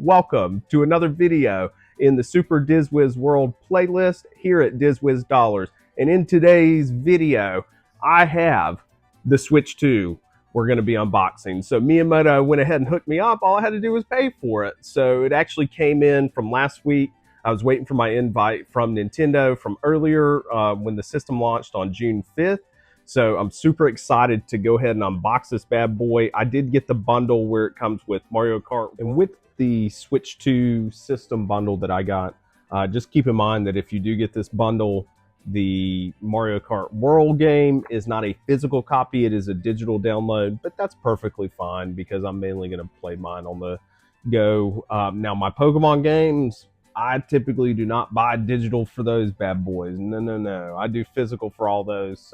welcome to another video in the Super DisWiz World playlist here at DisWiz Dollars. And in today's video, I have the Switch 2 we're going to be unboxing. So Miyamoto went ahead and hooked me up. All I had to do was pay for it. So it actually came in from last week. I was waiting for my invite from Nintendo from earlier when the system launched on June 5th. So I'm super excited to go ahead and unbox this bad boy. I did get the bundle where it comes with Mario Kart. And with the Switch 2 system bundle that I got, just keep in mind that if you do get this bundle, the Mario Kart World game is not a physical copy. It is a digital download, but that's perfectly fine because I'm mainly going to play mine on the go. Now, my Pokemon games, I typically do not buy digital for those bad boys. No. I do physical for all those.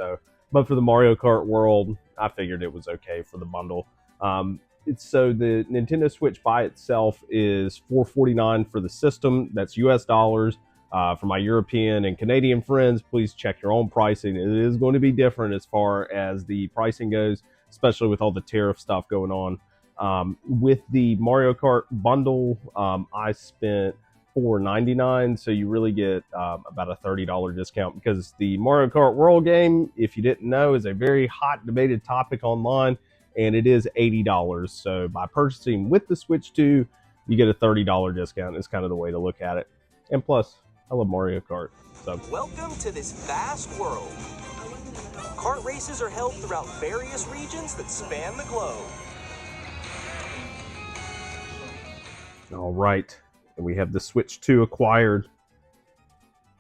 But for the Mario Kart World, I figured it was okay for the bundle. So the Nintendo Switch by itself is $449 for the system. That's US dollars. For my European and Canadian friends, please check your own pricing. It is going to be different as far as the pricing goes, especially with all the tariff stuff going on. With the Mario Kart bundle, I spent $4.99, so you really get about a $30 discount because the Mario Kart World game, if you didn't know, is a very hot debated topic online, and it is $80. So by purchasing with the Switch 2, you get a $30 discount. It's kind of the way to look at it. And plus, I love Mario Kart. So welcome to this vast world. Kart races are held throughout various regions that span the globe. All right. And we have the Switch 2 acquired.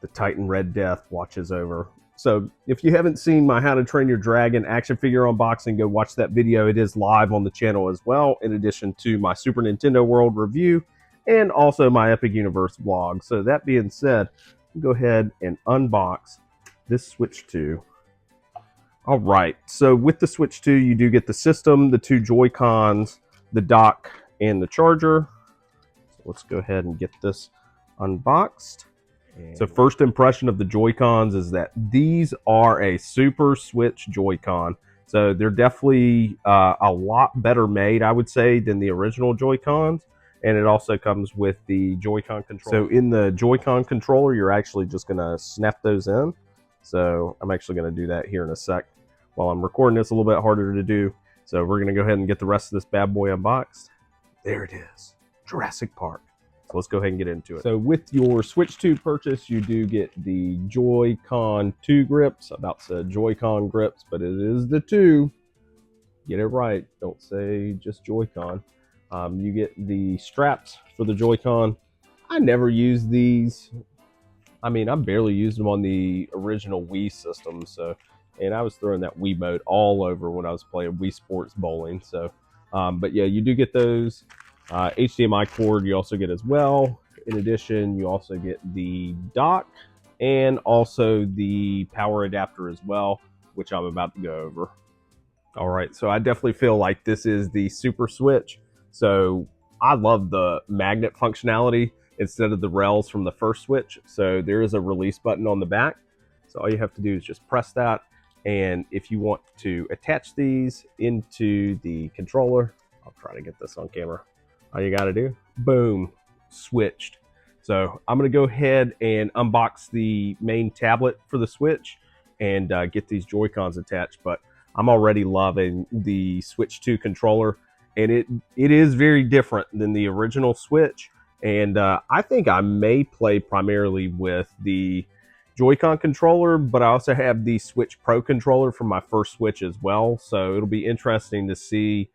The Titan Red Death watches over. So if you haven't seen my How to Train Your Dragon action figure unboxing, go watch that video. It is live on the channel as well, in addition to my Super Nintendo World review and also my Epic Universe vlog. So that being said, go ahead and unbox this Switch 2. All right. So with the Switch 2, you do get the system, the two Joy-Cons, the dock, and the charger. Let's go ahead and get this unboxed. So first impression of the Joy-Cons is that these are a Super Switch Joy-Con. So they're definitely a lot better made, I would say, than the original Joy-Cons. And it also comes with the Joy-Con controller. So in the Joy-Con controller, you're actually just going to snap those in. So I'm actually going to do that here in a sec. While I'm recording, it's a little bit harder to do. So we're going to go ahead and get the rest of this bad boy unboxed. There it is. Jurassic Park. So let's go ahead and get into it. So with your Switch 2 purchase, you do get the Joy-Con 2 grips. I'm about to say Joy-Con grips, but it is the 2. Get it right. Don't say just Joy-Con. You get the straps for the Joy-Con. I never used these. I mean, I barely used them on the original Wii system. And I was throwing that Wii mode all over when I was playing Wii Sports Bowling. But yeah, you do get those. HDMI cord you also get as well. In addition, you also get the dock and also the power adapter as well, which I'm about to go over. All right, so I definitely feel like this is the Super Switch. So I love the magnet functionality instead of the rails from the first Switch. So there is a release button on the back. So all you have to do is just press that. And if you want to attach these into the controller, I'll try to get this on camera. All you got to do, boom, switched. So I'm going to go ahead and unbox the main tablet for the Switch and get these Joy-Cons attached. But I'm already loving the Switch 2 controller. And it is very different than the original Switch. And I think I may play primarily with the Joy-Con controller, but I also have the Switch Pro controller from my first Switch as well. So it'll be interesting to see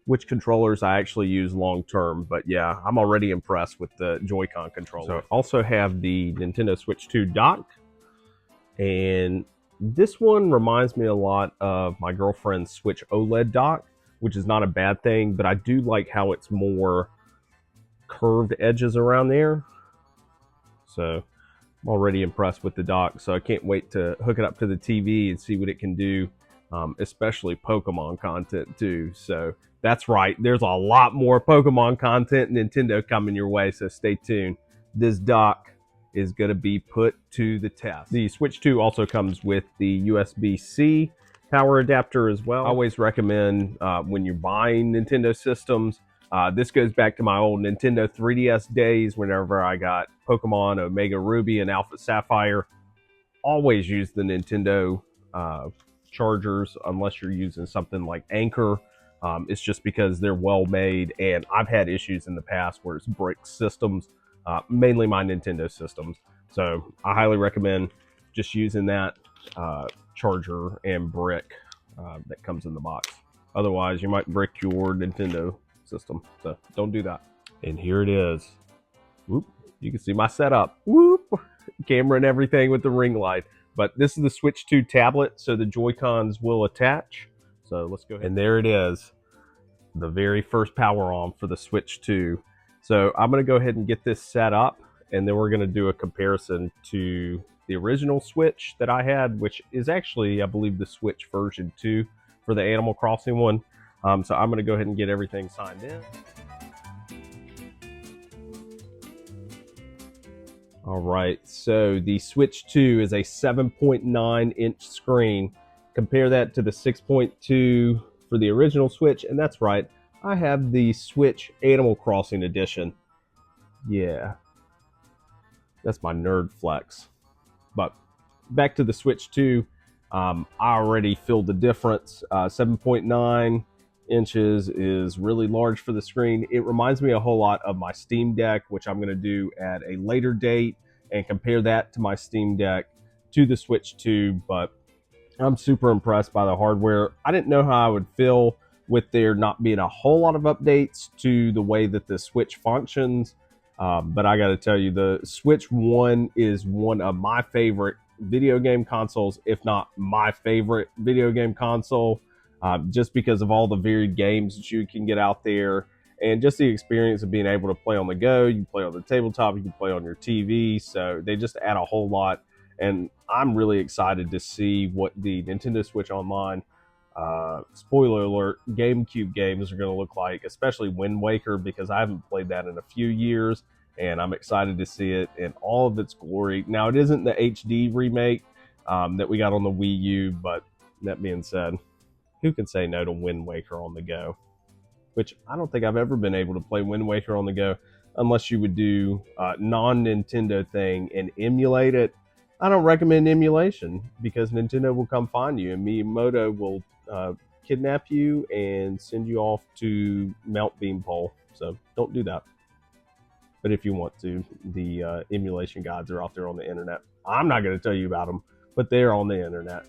which controllers I actually use long term. But yeah, I'm already impressed with the Joy-Con controller. So I also have the Nintendo Switch 2 dock. And this one reminds me a lot of my girlfriend's Switch OLED dock, which is not a bad thing, but I do like how it's more curved edges around there. So I'm already impressed with the dock. So I can't wait to hook it up to the TV and see what it can do, especially Pokemon content too. So that's right, there's a lot more Pokemon content Nintendo coming your way, so stay tuned. This dock is going to be put to the test. The Switch 2 also comes with the USB-C power adapter as well. I always recommend when you're buying Nintendo systems, This goes back to my old Nintendo 3DS days whenever I got Pokemon Omega Ruby and Alpha Sapphire. Always use the Nintendo chargers unless you're using something like Anchor. It's just because they're well made, and I've had issues in the past where it's brick systems, mainly my Nintendo systems. So I highly recommend just using that charger and brick that comes in the box. Otherwise, you might brick your Nintendo system. So don't do that. And here it is. Whoop. You can see my setup. Whoop. Camera and everything with the ring light. But this is the Switch 2 tablet, so the Joy-Cons will attach. So let's go ahead. And there it is. The very first power on for the Switch 2. So I'm going to go ahead and get this set up, and then we're going to do a comparison to the original Switch that I had, which is actually, I believe, the Switch version 2 for the Animal Crossing one. So I'm going to go ahead and get everything signed in. All right, so the Switch 2 is a 7.9 inch screen. Compare that to the 6.2 for the original Switch, and that's right, I have the Switch Animal Crossing edition. Yeah, that's my nerd flex. But back to the Switch 2, I already feel the difference. 7.9 inches is really large for the screen. It reminds me a whole lot of my Steam Deck, which I'm going to do at a later date and compare that to my Steam Deck to the Switch 2. But I'm super impressed by the hardware. I didn't know how I would feel with there not being a whole lot of updates to the way that the Switch functions. But I got to tell you, the Switch 1 is one of my favorite video game consoles, if not my favorite video game console. Just because of all the varied games that you can get out there, and just the experience of being able to play on the go. You can play on the tabletop, you can play on your TV, so they just add a whole lot. And I'm really excited to see what the Nintendo Switch Online, spoiler alert, GameCube games are going to look like, especially Wind Waker, because I haven't played that in a few years, and I'm excited to see it in all of its glory. Now, it isn't the HD remake that we got on the Wii U, but that being said, who can say no to Wind Waker on the go? Which I don't think I've ever been able to play Wind Waker on the go unless you would do a non-Nintendo thing and emulate it. I don't recommend emulation because Nintendo will come find you and Miyamoto will kidnap you and send you off to Mount Beanpole. So don't do that. But if you want to, the emulation guides are out there on the internet. I'm not going to tell you about them, but they're on the internet.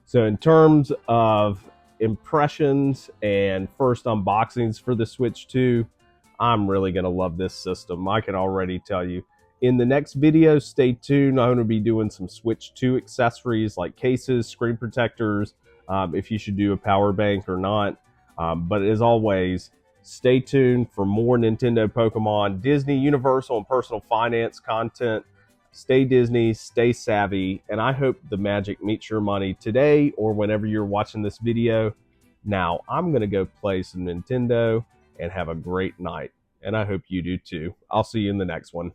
So in terms of impressions and first unboxings for the Switch 2, I'm really going to love this system. I can already tell you. In the next video, stay tuned. I'm going to be doing some Switch 2 accessories like cases, screen protectors, if you should do a power bank or not. But as always, stay tuned for more Nintendo, Pokemon, Disney, Universal, and personal finance content. Stay Disney, stay savvy, and I hope the magic meets your money today or whenever you're watching this video. Now, I'm going to go play some Nintendo and have a great night, and I hope you do too. I'll see you in the next one.